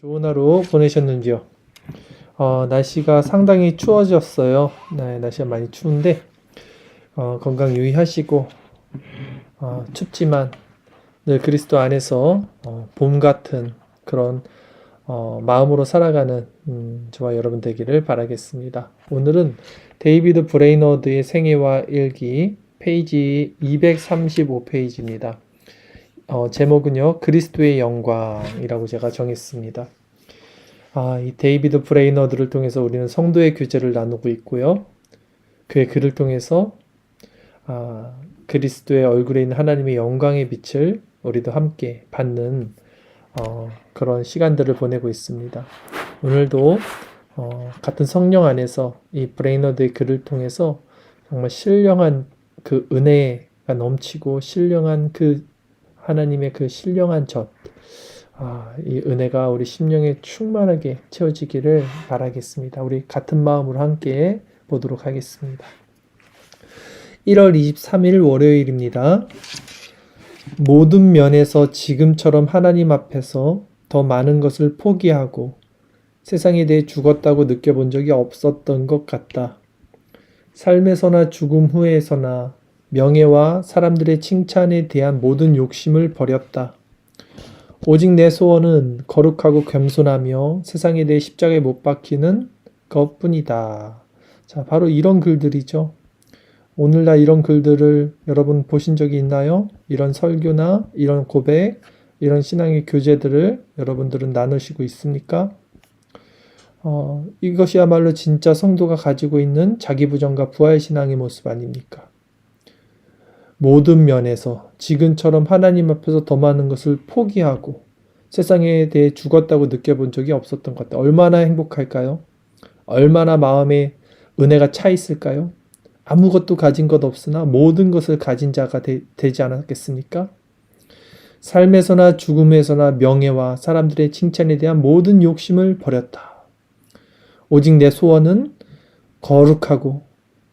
좋은 하루 보내셨는지요? 날씨가 상당히 추워졌어요. 네, 날씨가 많이 추운데 건강 유의하시고 춥지만 늘 그리스도 안에서 봄 같은 그런 마음으로 살아가는 저와 여러분 되기를 바라겠습니다. 오늘은 데이비드 브레이너드의 생애와 일기 페이지 235페이지입니다. 제목은요, 그리스도의 영광이라고 제가 정했습니다. 이 데이비드 브레이너드를 통해서 우리는 성도의 교제를 나누고 있고요. 그의 글을 통해서 그리스도의 얼굴에 있는 하나님의 영광의 빛을 우리도 함께 받는 그런 시간들을 보내고 있습니다. 오늘도 같은 성령 안에서 이 브레이너드의 글을 통해서 정말 신령한 그 은혜가 넘치고 신령한 그 하나님의 그 신령한 젖, 이 은혜가 우리 심령에 충만하게 채워지기를 바라겠습니다. 우리 같은 마음으로 함께 보도록 하겠습니다. 1월 23일 월요일입니다. 모든 면에서 지금처럼 하나님 앞에서 더 많은 것을 포기하고 세상에 대해 죽었다고 느껴본 적이 없었던 것 같다. 삶에서나 죽음 후에서나 명예와 사람들의 칭찬에 대한 모든 욕심을 버렸다. 오직 내 소원은 거룩하고 겸손하며 세상에 대해 십자가에 못 박히는 것뿐이다. 자, 바로 이런 글들이죠. 오늘날 이런 글들을 여러분 보신 적이 있나요? 이런 설교나 이런 고백, 이런 신앙의 교제들을 여러분들은 나누시고 있습니까? 이것이야말로 진짜 성도가 가지고 있는 자기부정과 부활신앙의 모습 아닙니까? 모든 면에서 지금처럼 하나님 앞에서 더 많은 것을 포기하고 세상에 대해 죽었다고 느껴본 적이 없었던 것 같아요. 얼마나 행복할까요? 얼마나 마음에 은혜가 차 있을까요? 아무것도 가진 것 없으나 모든 것을 가진 자가 되지 않았겠습니까? 삶에서나 죽음에서나 명예와 사람들의 칭찬에 대한 모든 욕심을 버렸다. 오직 내 소원은 거룩하고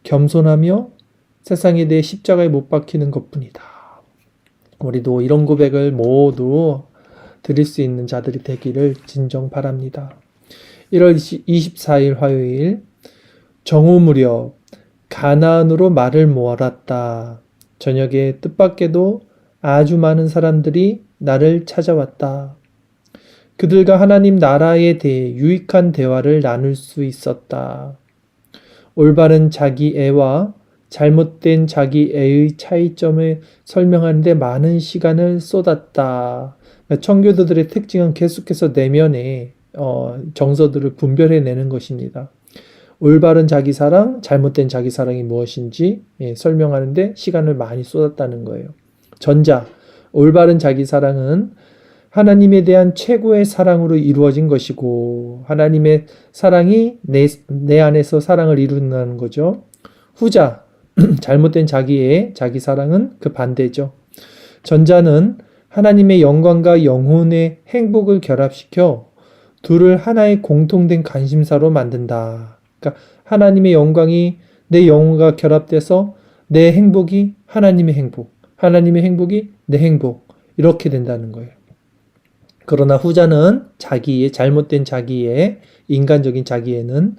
겸손하며 세상에 대해 십자가에 못 박히는 것뿐이다. 우리도 이런 고백을 모두 드릴 수 있는 자들이 되기를 진정 바랍니다. 1월 24일 화요일 정오 무렵 가나안으로 말을 모았다. 저녁에 뜻밖에도 아주 많은 사람들이 나를 찾아왔다. 그들과 하나님 나라에 대해 유익한 대화를 나눌 수 있었다. 올바른 자기 애와 잘못된 자기 애의 차이점을 설명하는데 많은 시간을 쏟았다. 청교도들의 특징은 계속해서 내면에 정서들을 분별해내는 것입니다. 올바른 자기 사랑, 잘못된 자기 사랑이 무엇인지 설명하는데 시간을 많이 쏟았다는 거예요. 전자, 올바른 자기 사랑은 하나님에 대한 최고의 사랑으로 이루어진 것이고 하나님의 사랑이 내 안에서 사랑을 이룬다는 거죠. 후자, 잘못된 자기 사랑은 그 반대죠. 전자는 하나님의 영광과 영혼의 행복을 결합시켜 둘을 하나의 공통된 관심사로 만든다. 그러니까 하나님의 영광이 내 영혼과 결합돼서 내 행복이 하나님의 행복, 하나님의 행복이 내 행복 이렇게 된다는 거예요. 그러나 후자는 잘못된 자기의 인간적인 자기애는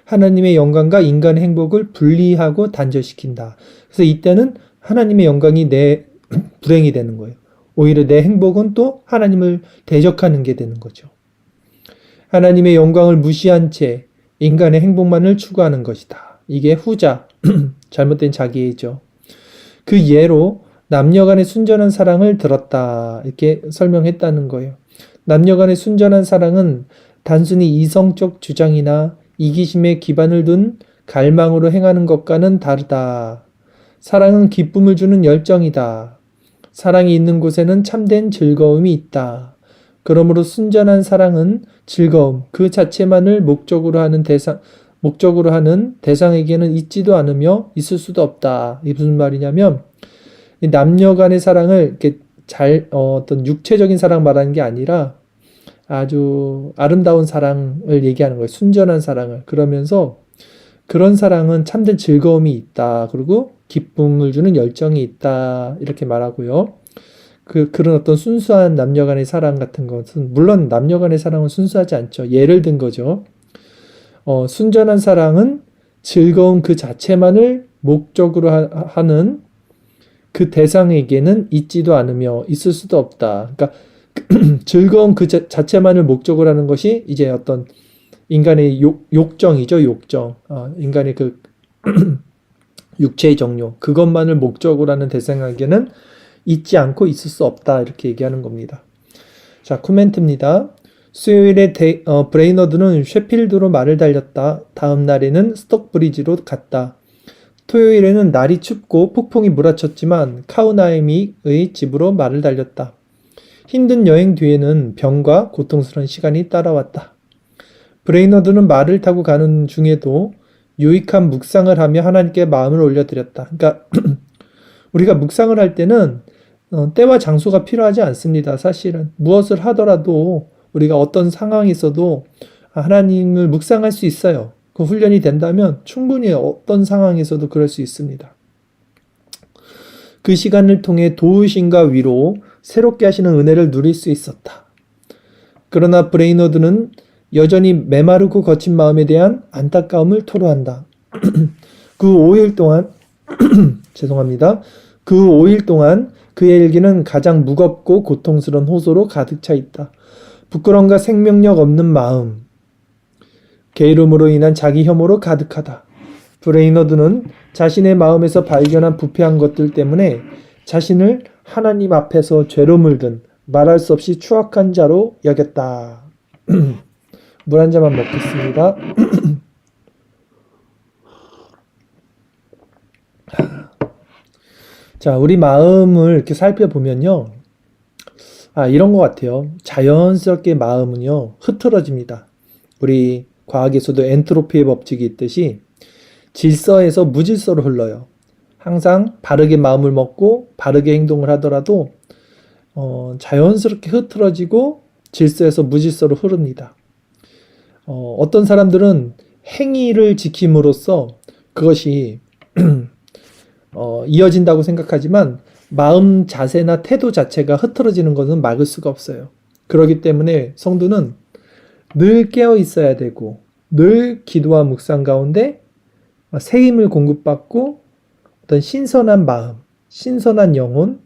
하나님의 영광과 인간의 행복을 분리하고 단절시킨다. 그래서 이때는 하나님의 영광이 내 불행이 되는 거예요. 오히려 내 행복은 또 하나님을 대적하는 게 되는 거죠. 하나님의 영광을 무시한 채 인간의 행복만을 추구하는 것이다. 이게 후자, 잘못된 자기애죠. 그 예로 남녀간의 순전한 사랑을 들었다. 이렇게 설명했다는 거예요. 남녀간의 순전한 사랑은 단순히 이성적 주장이나 이기심에 기반을 둔 갈망으로 행하는 것과는 다르다. 사랑은 기쁨을 주는 열정이다. 사랑이 있는 곳에는 참된 즐거움이 있다. 그러므로 순전한 사랑은 즐거움 그 자체만을 목적으로 하는 대상에게는 있지도 않으며 있을 수도 없다. 이게 무슨 말이냐면 남녀 간의 사랑을 이렇게 어떤 육체적인 사랑 말하는 게 아니라 아주 아름다운 사랑을 얘기하는 거예요. 순전한 사랑을. 그러면서 그런 사랑은 참된 즐거움이 있다. 그리고 기쁨을 주는 열정이 있다. 이렇게 말하고요. 그런 어떤 순수한 남녀 간의 사랑 같은 것은, 물론 남녀 간의 사랑은 순수하지 않죠. 예를 든 거죠. 순전한 사랑은 즐거운 그 자체만을 목적으로 하는 그 대상에게는 있지도 않으며 있을 수도 없다. 그러니까 즐거운 그 자체만을 목적으로 하는 것이 이제 어떤 인간의 욕정이죠, 욕정. 인간의 그 육체의 정욕, 그것만을 목적으로 하는 대상에게는 있지 않고 있을 수 없다. 이렇게 얘기하는 겁니다. 자, 코멘트입니다. 수요일에 브레이너드는 셰필드로 말을 달렸다. 다음 날에는 스톡브리지로 갔다. 토요일에는 날이 춥고 폭풍이 몰아쳤지만 카우나이미의 집으로 말을 달렸다. 힘든 여행 뒤에는 병과 고통스러운 시간이 따라왔다. 브레이너드는 말을 타고 가는 중에도 유익한 묵상을 하며 하나님께 마음을 올려드렸다. 그러니까 우리가 묵상을 할 때는 때와 장소가 필요하지 않습니다. 사실은 무엇을 하더라도 우리가 어떤 상황이 있어도 하나님을 묵상할 수 있어요. 그 훈련이 된다면 충분히 어떤 상황에서도 그럴 수 있습니다. 그 시간을 통해 도우심과 위로, 새롭게 하시는 은혜를 누릴 수 있었다. 그러나 브레이너드는 여전히 메마르고 거친 마음에 대한 안타까움을 토로한다. 그 5일 동안 죄송합니다. 그 5일 동안 그의 일기는 가장 무겁고 고통스러운 호소로 가득 차 있다. 부끄러움과 생명력 없는 마음, 게으름으로 인한 자기 혐오로 가득하다. 브레이너드는 자신의 마음에서 발견한 부패한 것들 때문에 자신을 하나님 앞에서 죄로 물든 말할 수 없이 추악한 자로 여겼다. 물 한 잔만 먹겠습니다. 자, 우리 마음을 이렇게 살펴보면요. 이런 것 같아요. 자연스럽게 마음은요, 흐트러집니다. 우리 과학에서도 엔트로피의 법칙이 있듯이 질서에서 무질서로 흘러요. 항상 바르게 마음을 먹고 바르게 행동을 하더라도 자연스럽게 흐트러지고 질서에서 무질서로 흐릅니다. 어떤 사람들은 행위를 지킴으로써 그것이 이어진다고 생각하지만 마음 자세나 태도 자체가 흐트러지는 것은 막을 수가 없어요. 그렇기 때문에 성도는 늘 깨어 있어야 되고 늘 기도와 묵상 가운데 새 힘을 공급받고 어떤 신선한 마음, 신선한 영혼,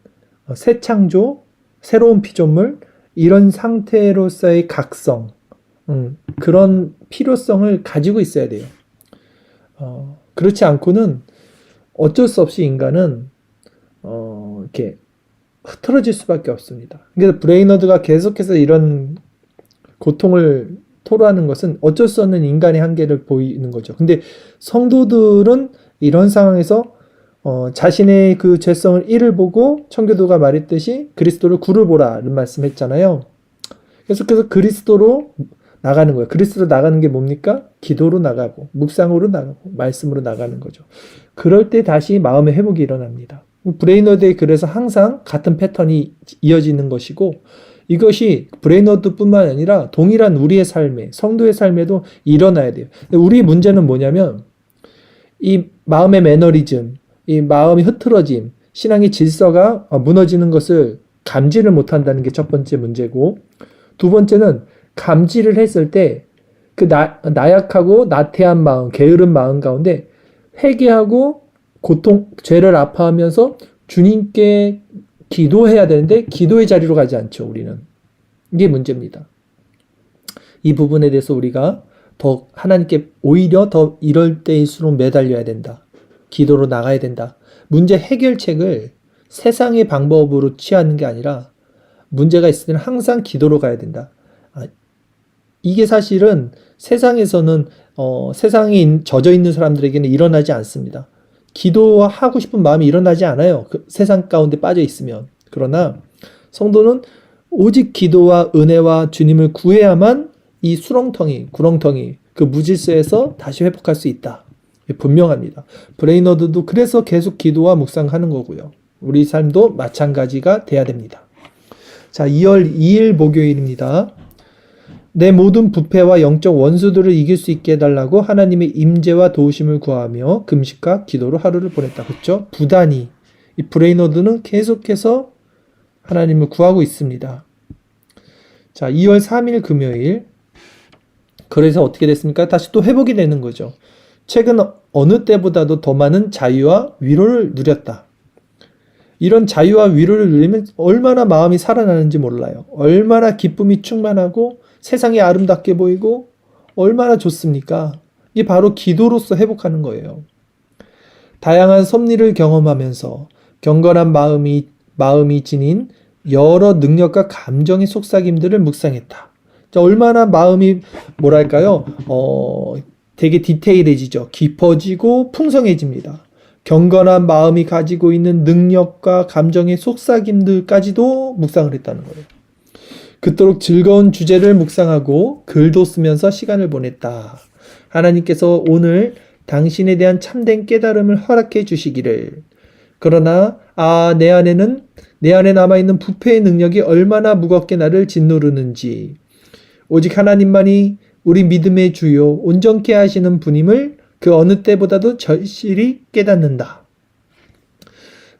새 창조, 새로운 피조물, 이런 상태로서의 각성, 그런 필요성을 가지고 있어야 돼요. 그렇지 않고는 어쩔 수 없이 인간은 이렇게 흐트러질 수밖에 없습니다. 그래서 브레이너드가 계속해서 이런 고통을 토로하는 것은 어쩔 수 없는 인간의 한계를 보이는 거죠. 근데 성도들은 이런 상황에서 자신의 그 죄성을 이를 보고 청교도가 말했듯이 그리스도를 구를 보라는 말씀했잖아요. 계속해서 그리스도로 나가는 거예요. 그리스도로 나가는 게 뭡니까? 기도로 나가고 묵상으로 나가고 말씀으로 나가는 거죠. 그럴 때 다시 마음의 회복이 일어납니다. 브레이너드의 그래서 항상 같은 패턴이 이어지는 것이고, 이것이 브레이너드뿐만 아니라 동일한 우리의 삶에, 성도의 삶에도 일어나야 돼요. 우리의 문제는 뭐냐면 이 마음의 매너리즘, 이 마음이 흐트러짐, 신앙의 질서가 무너지는 것을 감지를 못한다는 게 첫 번째 문제고, 두 번째는 감지를 했을 때 그 나약하고 나태한 마음, 게으른 마음 가운데 회개하고 고통, 죄를 아파하면서 주님께 기도해야 되는데 기도의 자리로 가지 않죠, 우리는. 이게 문제입니다. 이 부분에 대해서 우리가 더 하나님께 오히려 더 이럴 때일수록 매달려야 된다. 기도로 나가야 된다. 문제 해결책을 세상의 방법으로 취하는 게 아니라 문제가 있을 때는 항상 기도로 가야 된다. 이게 사실은 세상에서는 세상에 젖어 있는 사람들에게는 일어나지 않습니다. 기도하고 싶은 마음이 일어나지 않아요. 그 세상 가운데 빠져 있으면. 그러나 성도는 오직 기도와 은혜와 주님을 구해야만 이 구렁텅이 그 무질서에서 다시 회복할 수 있다. 분명합니다. 브레이너드도 그래서 계속 기도와 묵상하는 거고요. 우리 삶도 마찬가지가 돼야 됩니다. 자, 2월 2일 목요일입니다. 내 모든 부패와 영적 원수들을 이길 수 있게 해달라고 하나님의 임재와 도우심을 구하며 금식과 기도로 하루를 보냈다. 그렇죠? 부단히 이 브레이너드는 계속해서 하나님을 구하고 있습니다. 자, 2월 3일 금요일. 그래서 어떻게 됐습니까? 다시 또 회복이 되는 거죠. 최근 어느 때보다도 더 많은 자유와 위로를 누렸다. 이런 자유와 위로를 누리면 얼마나 마음이 살아나는지 몰라요. 얼마나 기쁨이 충만하고 세상이 아름답게 보이고 얼마나 좋습니까? 이게 바로 기도로서 회복하는 거예요. 다양한 섭리를 경험하면서 경건한 마음이 지닌 여러 능력과 감정의 속삭임들을 묵상했다. 자, 얼마나 마음이 뭐랄까요? 되게 디테일해지죠. 깊어지고 풍성해집니다. 경건한 마음이 가지고 있는 능력과 감정의 속삭임들까지도 묵상을 했다는 거예요. 그토록 즐거운 주제를 묵상하고 글도 쓰면서 시간을 보냈다. 하나님께서 오늘 당신에 대한 참된 깨달음을 허락해 주시기를. 그러나 내 안에 남아있는 부패의 능력이 얼마나 무겁게 나를 짓누르는지, 오직 하나님만이 우리 믿음의 주요 온전케 하시는 분임을 그 어느 때보다도 절실히 깨닫는다.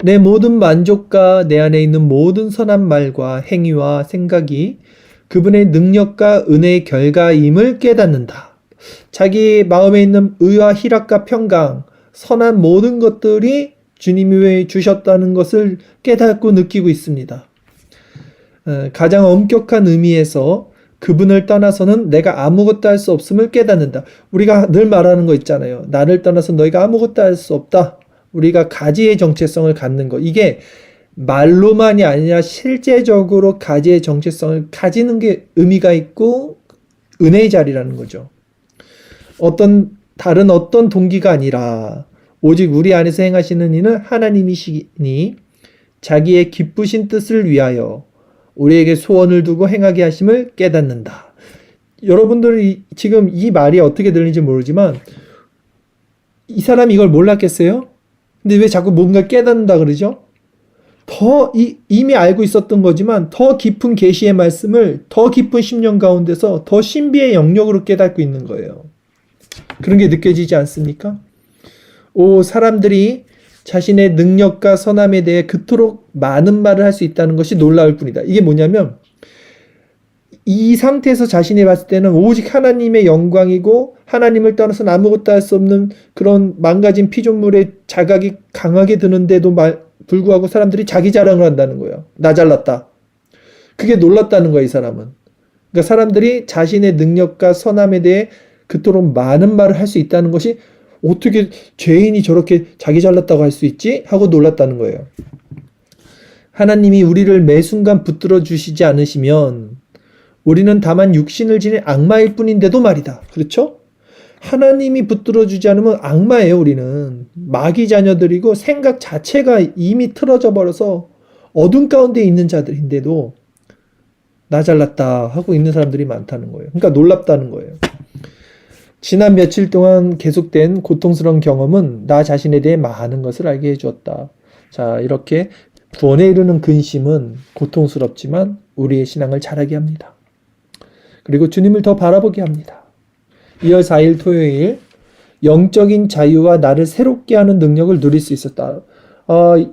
내 모든 만족과 내 안에 있는 모든 선한 말과 행위와 생각이 그분의 능력과 은혜의 결과임을 깨닫는다. 자기 마음에 있는 의와 희락과 평강, 선한 모든 것들이 주님이 주셨다는 것을 깨닫고 느끼고 있습니다. 가장 엄격한 의미에서 그분을 떠나서는 내가 아무것도 할 수 없음을 깨닫는다. 우리가 늘 말하는 거 있잖아요. 나를 떠나서 너희가 아무것도 할 수 없다. 우리가 가지의 정체성을 갖는 거. 이게 말로만이 아니라 실제적으로 가지의 정체성을 가지는 게 의미가 있고 은혜의 자리라는 거죠. 다른 어떤 동기가 아니라 오직 우리 안에서 행하시는 이는 하나님이시니 자기의 기쁘신 뜻을 위하여 우리에게 소원을 두고 행하게 하심을 깨닫는다. 여러분들이 지금 이 말이 어떻게 들리는지 모르지만 이 사람이 이걸 몰랐겠어요? 근데 왜 자꾸 뭔가 깨닫는다 그러죠? 이미 알고 있었던 거지만 더 깊은 계시의 말씀을 더 깊은 심령 가운데서 더 신비의 영역으로 깨닫고 있는 거예요. 그런 게 느껴지지 않습니까? 사람들이 자신의 능력과 선함에 대해 그토록 많은 말을 할 수 있다는 것이 놀라울 뿐이다. 이게 뭐냐면 이 상태에서 자신이 봤을 때는 오직 하나님의 영광이고 하나님을 떠나서는 아무것도 할 수 없는 그런 망가진 피조물의 자각이 강하게 드는데도 불구하고 사람들이 자기 자랑을 한다는 거예요. 나 잘났다. 그게 놀랐다는 거예요, 이 사람은. 그러니까 사람들이 자신의 능력과 선함에 대해 그토록 많은 말을 할 수 있다는 것이 어떻게 죄인이 저렇게 자기 잘났다고 할 수 있지? 하고 놀랐다는 거예요. 하나님이 우리를 매 순간 붙들어 주시지 않으시면 우리는 다만 육신을 지닌 악마일 뿐인데도 말이다. 그렇죠? 하나님이 붙들어 주지 않으면 악마예요, 우리는. 마귀 자녀들이고 생각 자체가 이미 틀어져 버려서 어둠 가운데 있는 자들인데도 나 잘났다 하고 있는 사람들이 많다는 거예요. 그러니까 놀랍다는 거예요. 지난 며칠 동안 계속된 고통스러운 경험은 나 자신에 대해 많은 것을 알게 해주었다. 자, 이렇게 구원에 이르는 근심은 고통스럽지만 우리의 신앙을 자라게 합니다. 그리고 주님을 더 바라보게 합니다. 2월 4일 토요일, 영적인 자유와 나를 새롭게 하는 능력을 누릴 수 있었다.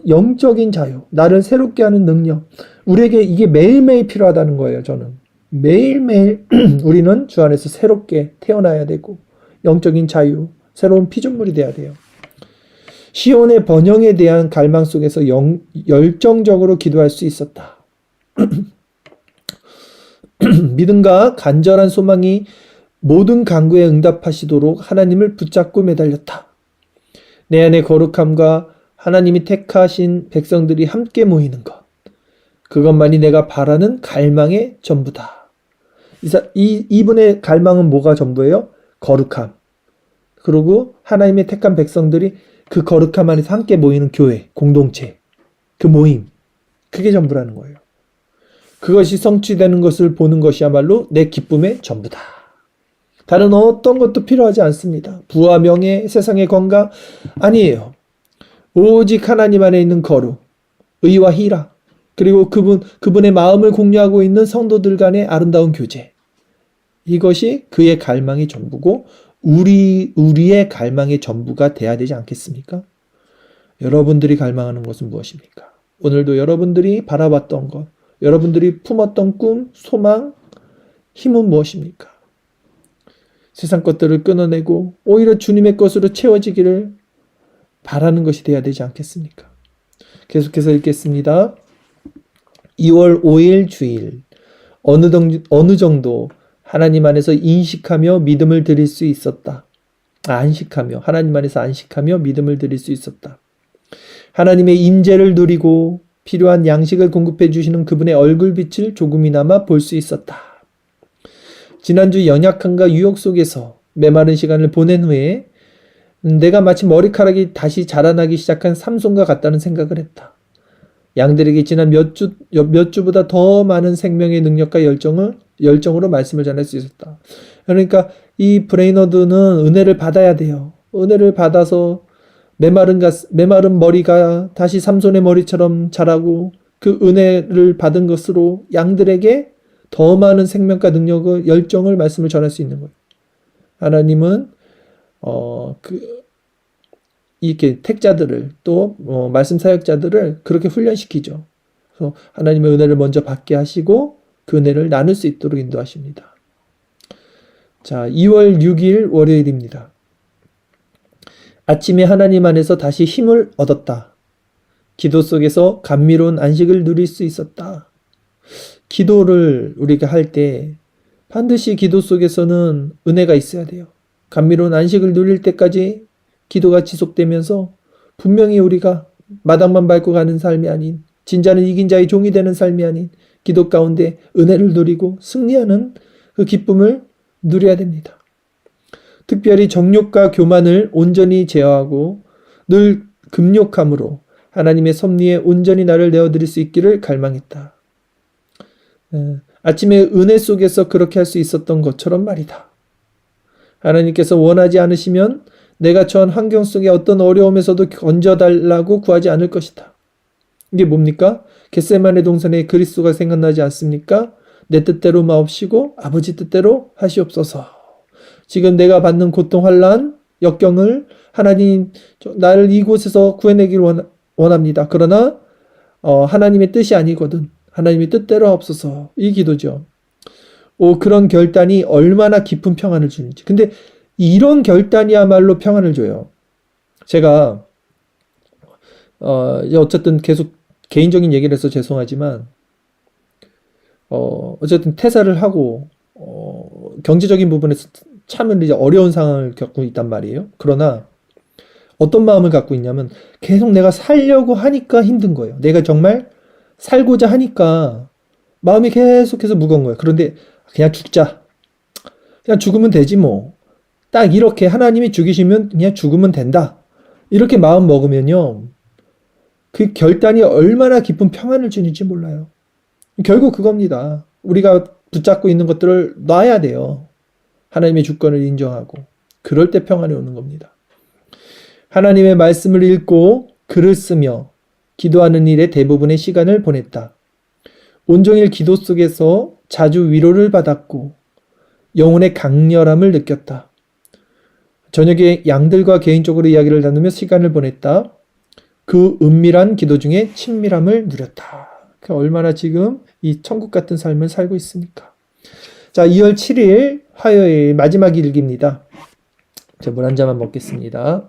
영적인 자유, 나를 새롭게 하는 능력. 우리에게 이게 매일매일 필요하다는 거예요, 저는. 매일매일 우리는 주 안에서 새롭게 태어나야 되고 영적인 자유, 새로운 피조물이 돼야 돼요. 시온의 번영에 대한 갈망 속에서 열정적으로 기도할 수 있었다. 믿음과 간절한 소망이 모든 간구에 응답하시도록 하나님을 붙잡고 매달렸다. 내 안의 거룩함과 하나님이 택하신 백성들이 함께 모이는 것. 그것만이 내가 바라는 갈망의 전부다. 이분의 갈망은 뭐가 전부예요? 거룩함. 그리고 하나님의 택한 백성들이 그 거룩함 안에서 함께 모이는 교회, 공동체, 그 모임. 그게 전부라는 거예요. 그것이 성취되는 것을 보는 것이야말로 내 기쁨의 전부다. 다른 어떤 것도 필요하지 않습니다. 부와 명예, 세상의 건강 아니에요. 오직 하나님 안에 있는 거룩, 의와 희락, 그리고 그분의 마음을 공유하고 있는 성도들 간의 아름다운 교제. 이것이 그의 갈망의 전부고 우리의 갈망의 전부가 돼야 되지 않겠습니까? 여러분들이 갈망하는 것은 무엇입니까? 오늘도 여러분들이 바라봤던 것, 여러분들이 품었던 꿈, 소망, 힘은 무엇입니까? 세상 것들을 끊어내고 오히려 주님의 것으로 채워지기를 바라는 것이 되어야 되지 않겠습니까? 계속해서 읽겠습니다. 2월 5일 주일 어느 정도 하나님 안에서 인식하며 믿음을 드릴 수 있었다. 하나님 안에서 안식하며 믿음을 드릴 수 있었다. 하나님의 임재를 누리고 필요한 양식을 공급해 주시는 그분의 얼굴빛을 조금이나마 볼 수 있었다. 지난주 연약함과 유혹 속에서 메마른 시간을 보낸 후에 내가 마치 머리카락이 다시 자라나기 시작한 삼손과 같다는 생각을 했다. 양들에게 지난 몇 주보다 더 많은 생명의 능력과 열정으로 말씀을 전할 수 있었다. 그러니까 이 브레이너드는 은혜를 받아야 돼요. 은혜를 받아서 메마른 머리가 다시 삼손의 머리처럼 자라고 그 은혜를 받은 것으로 양들에게 더 많은 생명과 능력을 열정을 말씀을 전할 수 있는 거예요. 하나님은 이렇게 택자들을 또 말씀 사역자들을 그렇게 훈련시키죠. 그래서 하나님의 은혜를 먼저 받게 하시고 그 은혜를 나눌 수 있도록 인도하십니다. 자, 2월 6일 월요일입니다. 아침에 하나님 안에서 다시 힘을 얻었다. 기도 속에서 감미로운 안식을 누릴 수 있었다. 기도를 우리가 할 때 반드시 기도 속에서는 은혜가 있어야 돼요. 감미로운 안식을 누릴 때까지 기도가 지속되면서 분명히 우리가 마당만 밟고 가는 삶이 아닌 진자는 이긴 자의 종이 되는 삶이 아닌 기도 가운데 은혜를 누리고 승리하는 그 기쁨을 누려야 됩니다. 특별히 정욕과 교만을 온전히 제어하고 늘 금욕함으로 하나님의 섭리에 온전히 나를 내어드릴 수 있기를 갈망했다. 아침에 은혜 속에서 그렇게 할 수 있었던 것처럼 말이다. 하나님께서 원하지 않으시면 내가 처한 환경 속의 어떤 어려움에서도 건져달라고 구하지 않을 것이다. 이게 뭡니까? 겟세마네 동산에 그리스도가 생각나지 않습니까? 내 뜻대로 마옵시고 아버지 뜻대로 하시옵소서. 지금 내가 받는 고통, 환난, 역경을 하나님 나를 이곳에서 구해내기를 원합니다. 그러나 하나님의 뜻이 아니거든. 하나님의 뜻대로 하옵소서. 이 기도죠. 그런 결단이 얼마나 깊은 평안을 주는지. 근데 이런 결단이야말로 평안을 줘요. 제가 어쨌든 계속 개인적인 얘기를 해서 죄송하지만 어쨌든 퇴사를 하고 경제적인 부분에서 참 이제 어려운 상황을 겪고 있단 말이에요. 그러나 어떤 마음을 갖고 있냐면 계속 내가 살려고 하니까 힘든 거예요. 내가 정말 살고자 하니까 마음이 계속해서 무거운 거예요. 그런데 그냥 죽자. 그냥 죽으면 되지 뭐. 딱 이렇게 하나님이 죽이시면 그냥 죽으면 된다. 이렇게 마음 먹으면요. 그 결단이 얼마나 깊은 평안을 주는지 몰라요. 결국 그겁니다. 우리가 붙잡고 있는 것들을 놔야 돼요. 하나님의 주권을 인정하고. 그럴 때 평안이 오는 겁니다. 하나님의 말씀을 읽고 글을 쓰며 기도하는 일에 대부분의 시간을 보냈다. 온종일 기도 속에서 자주 위로를 받았고 영혼의 강렬함을 느꼈다. 저녁에 양들과 개인적으로 이야기를 나누며 시간을 보냈다. 그 은밀한 기도 중에 친밀함을 누렸다. 얼마나 지금 이 천국 같은 삶을 살고 있습니까? 자, 2월 7일 화요일 마지막 일기입니다. 제가 물 한 잔만 먹겠습니다.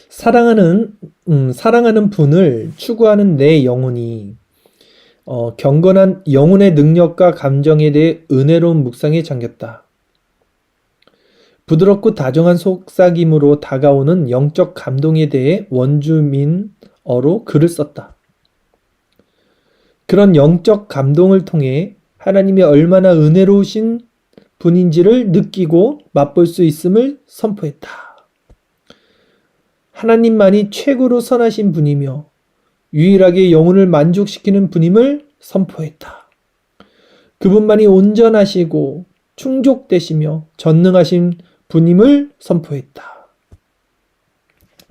사랑하는 분을 추구하는 내 영혼이 경건한 영혼의 능력과 감정에 대해 은혜로운 묵상에 잠겼다. 부드럽고 다정한 속삭임으로 다가오는 영적 감동에 대해 원주민어로 글을 썼다. 그런 영적 감동을 통해 하나님이 얼마나 은혜로우신 분인지를 느끼고 맛볼 수 있음을 선포했다. 하나님만이 최고로 선하신 분이며 유일하게 영혼을 만족시키는 분임을 선포했다. 그분만이 온전하시고 충족되시며 전능하신 분임을 선포했다.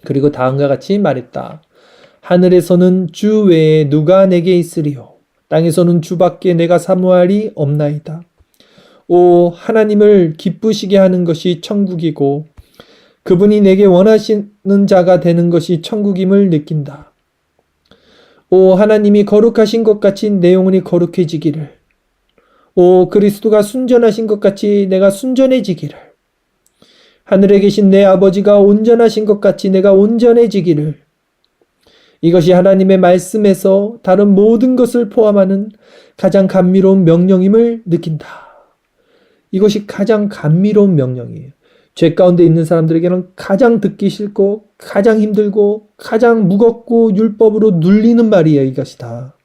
그리고 다음과 같이 말했다. 하늘에서는 주 외에 누가 내게 있으리요. 땅에서는 주밖에 내가 사모할이 없나이다. 오, 하나님을 기쁘시게 하는 것이 천국이고 그분이 내게 원하시는 자가 되는 것이 천국임을 느낀다. 오, 하나님이 거룩하신 것 같이 내 영혼이 거룩해지기를. 오, 그리스도가 순전하신 것 같이 내가 순전해지기를. 하늘에 계신 내 아버지가 온전하신 것 같이 내가 온전해지기를. 이것이 하나님의 말씀에서 다른 모든 것을 포함하는 가장 감미로운 명령임을 느낀다. 이것이 가장 감미로운 명령이에요. 죄 가운데 있는 사람들에게는 가장 듣기 싫고 가장 힘들고 가장 무겁고 율법으로 눌리는 말이에요. 이것이 다.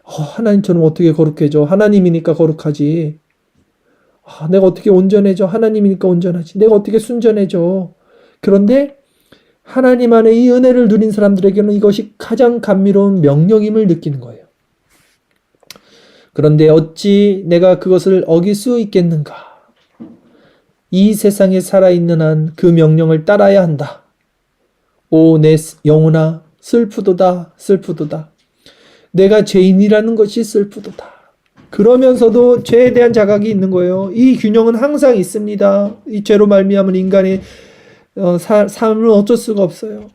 하나님 저는 어떻게 거룩해져? 하나님이니까 거룩하지. 내가 어떻게 온전해져? 하나님이니까 온전하지. 내가 어떻게 순전해져? 그런데 하나님 안에 이 은혜를 누린 사람들에게는 이것이 가장 감미로운 명령임을 느끼는 거예요. 그런데 어찌 내가 그것을 어길 수 있겠는가? 이 세상에 살아있는 한 그 명령을 따라야 한다. 오, 내 영혼아, 슬프도다, 슬프도다. 내가 죄인이라는 것이 슬프도다. 그러면서도 죄에 대한 자각이 있는 거예요. 이 균형은 항상 있습니다. 이 죄로 말미암은 인간의 삶은 어쩔 수가 없어요.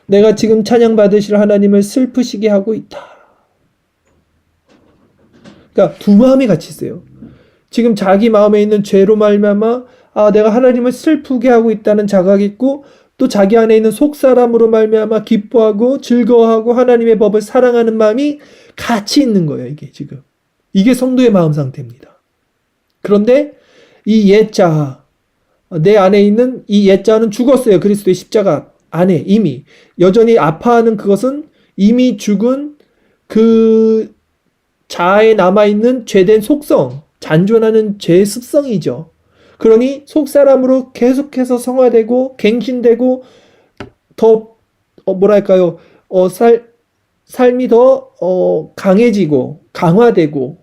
내가 지금 찬양받으실 하나님을 슬프시게 하고 있다. 그러니까 두 마음이 같이 있어요. 지금 자기 마음에 있는 죄로 말미암아 내가 하나님을 슬프게 하고 있다는 자각이 있고 또 자기 안에 있는 속사람으로 말미암아 기뻐하고 즐거워하고 하나님의 법을 사랑하는 마음이 같이 있는 거예요. 이게 지금. 이게 성도의 마음 상태입니다. 그런데 이 옛자, 내 안에 있는 이 옛자는 죽었어요. 그리스도의 십자가 안에 이미. 여전히 아파하는 그것은 이미 죽은 그 자아에 남아있는 죄된 속성, 잔존하는 죄의 습성이죠. 그러니 속사람으로 계속해서 성화되고 갱신되고 더 삶이 더 강해지고 강화되고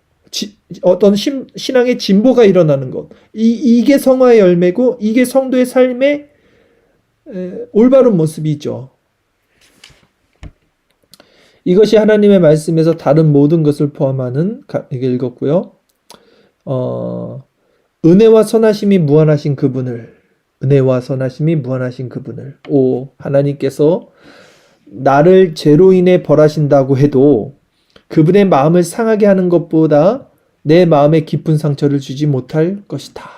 어떤 신앙의 진보가 일어나는 것. 이게 성화의 열매고 이게 성도의 삶의 올바른 모습이죠. 이것이 하나님의 말씀에서 다른 모든 것을 포함하는 이게 읽었고요. 은혜와 선하심이 무한하신 그분을 오, 하나님께서 나를 죄로 인해 벌하신다고 해도 그분의 마음을 상하게 하는 것보다 내 마음에 깊은 상처를 주지 못할 것이다.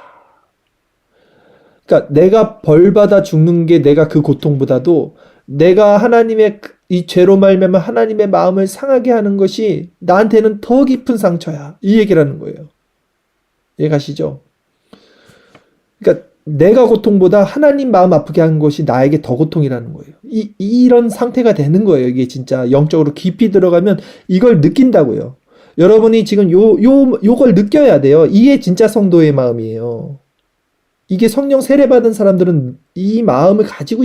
그러니까 내가 벌받아 죽는 게 내가 그 고통보다도 내가 하나님의 이 죄로 말미암아 하나님의 마음을 상하게 하는 것이 나한테는 더 깊은 상처야. 이 얘기를 하는 거예요. 이해가시죠? 그러니까 내가 고통보다 하나님 마음 아프게 하는 것이 나에게 더 고통이라는 거예요. 이런 상태가 되는 거예요. 이게 진짜 영적으로 깊이 들어가면 이걸 느낀다고요. 여러분이 지금 요걸 느껴야 돼요. 이게 진짜 성도의 마음이에요. 이게 성령 세례 받은 사람들은 이 마음을 가지고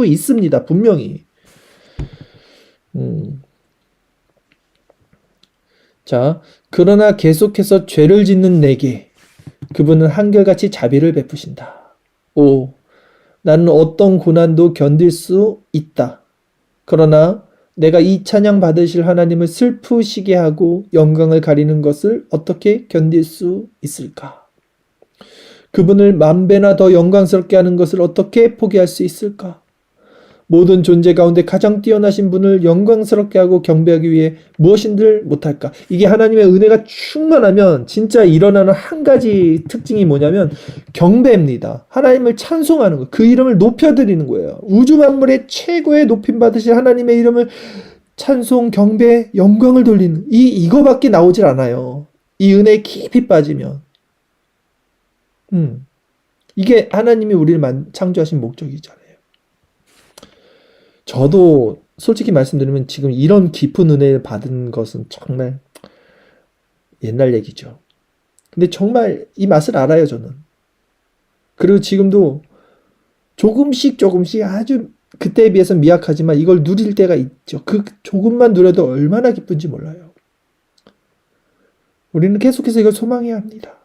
있습니다. 분명히. 자, 그러나 계속해서 죄를 짓는 내게 그분은 한결같이 자비를 베푸신다. 오, 나는 어떤 고난도 견딜 수 있다. 그러나 내가 이 찬양 받으실 하나님을 슬프시게 하고 영광을 가리는 것을 어떻게 견딜 수 있을까? 그분을 만배나 더 영광스럽게 하는 것을 어떻게 포기할 수 있을까? 모든 존재 가운데 가장 뛰어나신 분을 영광스럽게 하고 경배하기 위해 무엇인들 못할까? 이게 하나님의 은혜가 충만하면 진짜 일어나는 한 가지 특징이 뭐냐면 경배입니다. 하나님을 찬송하는 거, 그 이름을 높여드리는 거예요. 우주 만물의 최고의 높임 받으실 하나님의 이름을 찬송, 경배, 영광을 돌리는 이거밖에 나오질 않아요. 이 은혜에 깊이 빠지면. 이게 하나님이 우리를 창조하신 목적이잖아요. 저도 솔직히 말씀드리면 지금 이런 깊은 은혜를 받은 것은 정말 옛날 얘기죠. 근데 정말 이 맛을 알아요, 저는. 그리고 지금도 조금씩 아주 그때에 비해서 미약하지만 이걸 누릴 때가 있죠. 그 조금만 누려도 얼마나 기쁜지 몰라요. 우리는 계속해서 이걸 소망해야 합니다.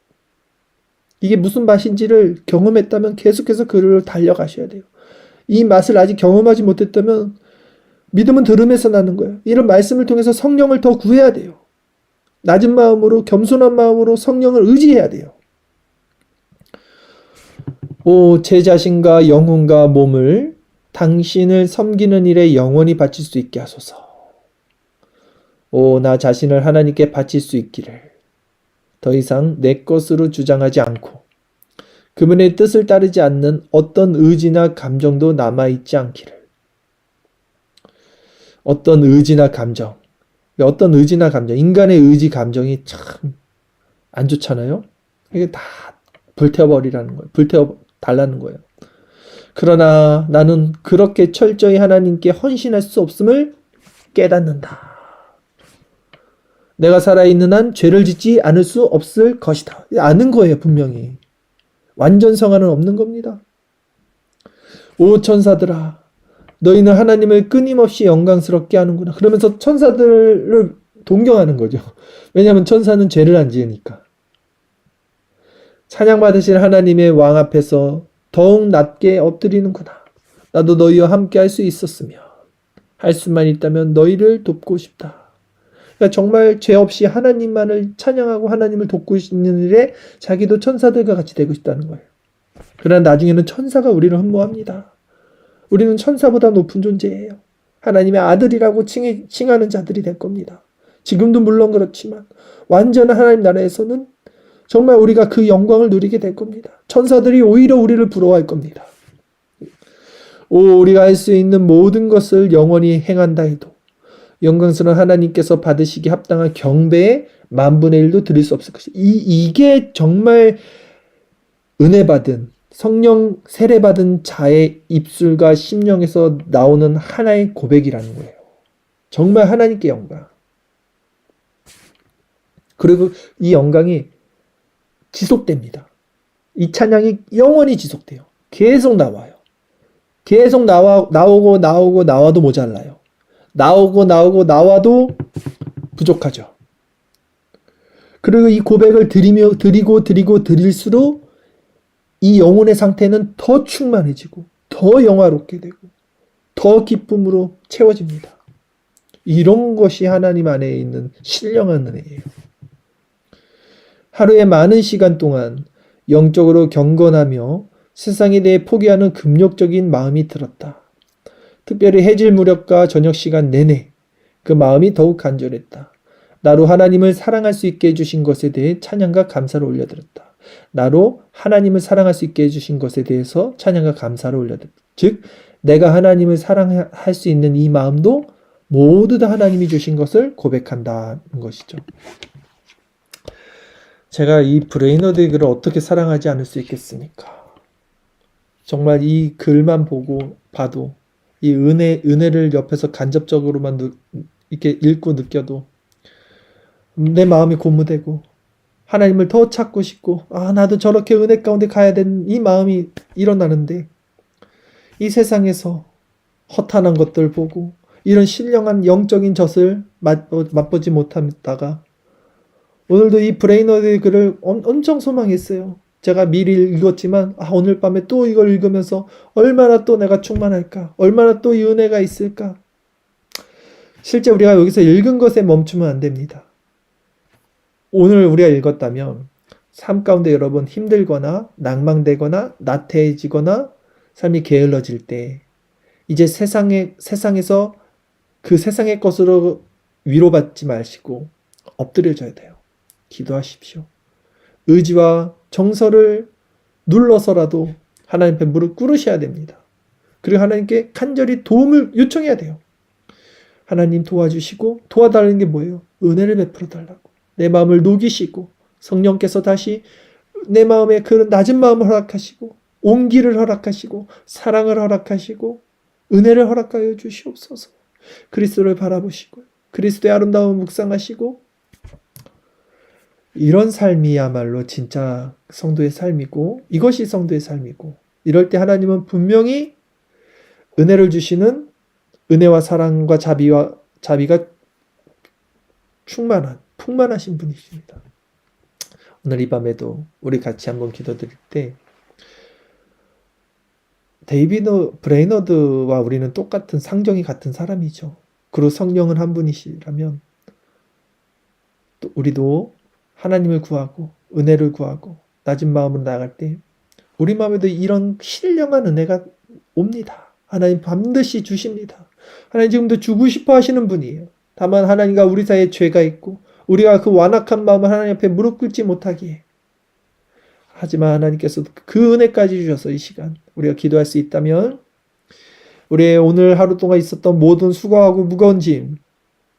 이게 무슨 맛인지를 경험했다면 계속해서 그를 달려가셔야 돼요. 이 맛을 아직 경험하지 못했다면 믿음은 들음에서 나는 거예요. 이런 말씀을 통해서 성령을 더 구해야 돼요. 낮은 마음으로, 겸손한 마음으로 성령을 의지해야 돼요. 오, 제 자신과 영혼과 몸을 당신을 섬기는 일에 영원히 바칠 수 있게 하소서. 오, 나 자신을 하나님께 바칠 수 있기를. 더 이상 내 것으로 주장하지 않고 그분의 뜻을 따르지 않는 어떤 의지나 감정도 남아있지 않기를. 어떤 의지나 감정, 인간의 의지, 감정이 참 안 좋잖아요. 이게 다 불태워버리라는 거예요. 불태워달라는 거예요. 그러나 나는 그렇게 철저히 하나님께 헌신할 수 없음을 깨닫는다. 내가 살아있는 한 죄를 짓지 않을 수 없을 것이다. 아는 거예요, 분명히. 완전 성화는 없는 겁니다. 오 천사들아, 너희는 하나님을 끊임없이 영광스럽게 하는구나. 그러면서 천사들을 동경하는 거죠. 왜냐하면 천사는 죄를 안 지으니까. 찬양받으실 하나님의 왕 앞에서 더욱 낮게 엎드리는구나. 나도 너희와 함께 할 수 있었으며 할 수만 있다면 너희를 돕고 싶다. 그러니까 정말 죄 없이 하나님만을 찬양하고 하나님을 돕고 있는 일에 자기도 천사들과 같이 되고 싶다는 거예요. 그러나 나중에는 천사가 우리를 흠모합니다. 우리는 천사보다 높은 존재예요. 하나님의 아들이라고 칭하는 자들이 될 겁니다. 지금도 물론 그렇지만 완전한 하나님 나라에서는 정말 우리가 그 영광을 누리게 될 겁니다. 천사들이 오히려 우리를 부러워할 겁니다. 우리가 할 수 있는 모든 것을 영원히 행한다 해도 영광스러운 하나님께서 받으시기 합당한 경배의 10,000,000,000도 드릴 수 없을 것이다. 이게 정말 은혜 받은, 성령 세례 받은 자의 입술과 심령에서 나오는 하나의 고백이라는 거예요. 정말 하나님께 영광. 그리고 이 영광이 지속됩니다. 이 찬양이 영원히 지속돼요. 계속 나와요. 계속 나와도 모자라요. 나와도 부족하죠. 그리고 이 고백을 드릴수록 이 영혼의 상태는 더 충만해지고 더 영화롭게 되고 더 기쁨으로 채워집니다. 이런 것이 하나님 안에 있는 신령한 은혜예요. 하루에 많은 시간 동안 영적으로 경건하며 세상에 대해 포기하는 금욕적인 마음이 들었다. 특별히 해질 무렵과 저녁 시간 내내 그 마음이 더욱 간절했다. 나로 하나님을 사랑할 수 있게 해주신 것에 대해 찬양과 감사를 올려드렸다. 나로 하나님을 사랑할 수 있게 해주신 것에 대해서 찬양과 감사를 올려드렸다. 즉 내가 하나님을 사랑할 수 있는 이 마음도 모두 다 하나님이 주신 것을 고백한다는 것이죠. 제가 이 브레이너드의 글을 어떻게 사랑하지 않을 수 있겠습니까? 정말 이 글만 봐도 이 은혜를 옆에서 간접적으로만 이렇게 읽고 느껴도 내 마음이 고무되고 하나님을 더 찾고 싶고 나도 저렇게 은혜 가운데 가야 되는 이 마음이 일어나는데 이 세상에서 허탄한 것들 보고 이런 신령한 영적인 젖을 맛보지 못하다가 오늘도 이 브레이너드의 글을 엄청 소망했어요. 제가 미리 읽었지만 오늘 밤에 또 이걸 읽으면서 얼마나 또 내가 충만할까? 얼마나 또 이 은혜가 있을까? 실제 우리가 여기서 읽은 것에 멈추면 안 됩니다. 오늘 우리가 읽었다면 삶 가운데 여러분 힘들거나 낭망되거나 나태해지거나 삶이 게을러질 때 이제 세상에서 그 세상의 것으로 위로받지 마시고 엎드려져야 돼요. 기도하십시오. 의지와 정서를 눌러서라도 하나님 앞에 무릎 꿇으셔야 됩니다. 그리고 하나님께 간절히 도움을 요청해야 돼요. 하나님 도와주시고 도와달라는 게 뭐예요? 은혜를 베풀어 달라고. 내 마음을 녹이시고 성령께서 다시 내 마음에 그런 낮은 마음을 허락하시고 온기를 허락하시고 사랑을 허락하시고 은혜를 허락하여 주시옵소서. 그리스도를 바라보시고 그리스도의 아름다움을 묵상하시고 이런 삶이야말로 진짜 성도의 삶이고 이것이 성도의 삶이고 이럴 때 하나님은 분명히 은혜를 주시는 은혜와 사랑과 자비가 풍만하신 분이십니다. 오늘 이 밤에도 우리 같이 한번 기도드릴 때 브레이너드와 우리는 똑같은 상정이 같은 사람이죠. 그리고 성령은 한 분이시라면 또 우리도 하나님을 구하고 은혜를 구하고 낮은 마음으로 나아갈 때 우리 마음에도 이런 신령한 은혜가 옵니다. 하나님 반드시 주십니다. 하나님 지금도 주고 싶어 하시는 분이에요. 다만 하나님과 우리 사이에 죄가 있고 우리가 그 완악한 마음을 하나님 앞에 무릎 꿇지 못하기에, 하지만 하나님께서 그 은혜까지 주셔서 이 시간 우리가 기도할 수 있다면 우리의 오늘 하루 동안 있었던 모든 수고하고 무거운 짐,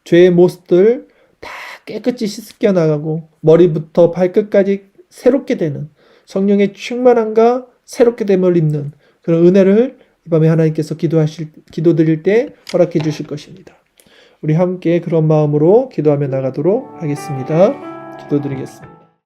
죄의 모습들 다 깨끗이 씻겨 나가고 머리부터 발끝까지 새롭게 되는 성령의 충만함과 새롭게 됨을 입는 그런 은혜를 이 밤에 하나님께서 기도드릴 때 허락해 주실 것입니다. 우리 함께 그런 마음으로 기도하며 나가도록 하겠습니다. 기도드리겠습니다.